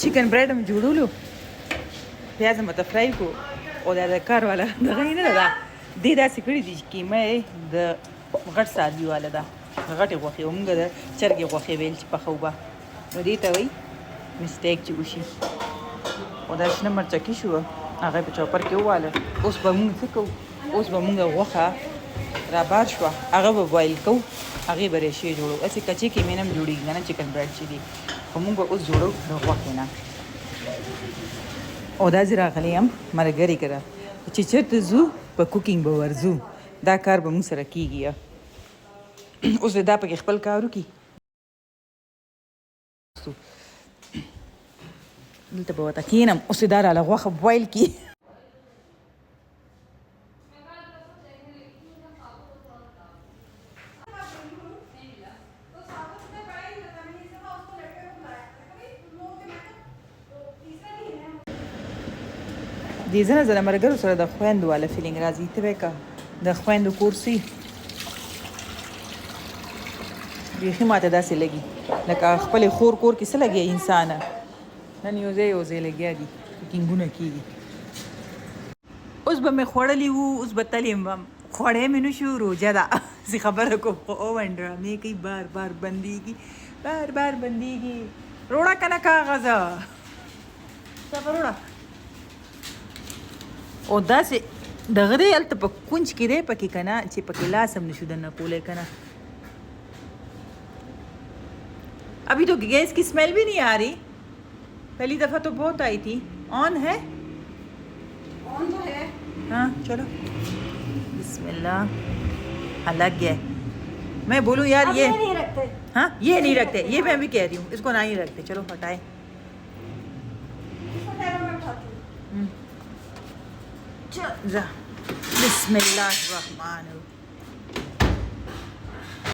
chicken bread हम जोड़ूलो प्याज मत फ्राई को او دا کار والا دغه نه ده دې داسې کړي دي چې کیمه د غټ سالي والا ده غټې غوښې ومږ د چرګې غوښې ویل چې پخو به نو دې ته وایي مسټیک چې وشي او دا شنه مرچکي شو هغه په چوپر کې وواله اوس به مونږ څه کوو اوس به مونږ غوښه را بار شوه هغه به بوایل کوو هغې به ریشې جوړو هسې کچې کیمې نه هم جوړېږي که نه چکن برډ چې دي خو مونږ به اوس جوړو د غوښې نه او دا زه راغلی یم ملګرې کره چې چېرته ځو په کوکینګ به ورځو دا کار به موږ سره کېږي اوس دا پکې خپل کار وکړي دلته به ورته کښېنم اوس دا راله غوښه بوایل کړي دې ځنه زه د ملګرو سره د خویندو والا فیلینګ راځي ته به یې که د خویندو کورسي بیخي ماته داسې لګي لکه خپلې خور کور کې څه لګي انسانه نن یو ځای یو ځای لګیا دي کوکینګونه کېږي اوس به مې خوړلي وو اوس به تلې وم خوړی مې نه شو روژه ده زه خبره کوم خو اوون ډرامې کوي بار بار بندېږي بار بار بندېږي روړه که نه کاغذه صبر وړه او داسې دغه دی هلته په کونج کې دی پکې که نه چې پکې لاس هم نشو دننه کولی که نه ابھی تو گیس کی स्मेल भी नहीं आ रही पहली दफ़ा तो बहुत आई थी ऑन है ऑन तो है हाँ चलो बिस्मिल्लाह अलग है मैं बोलूँ यार ये नहीं रखते हाँ ये नहीं रखते ये मैं भी कह रही हूँ इसको ना ही रखते चलो हटाए इसको ठहरो मैं उठाती हूँ बिस्मिल्लाह रहमान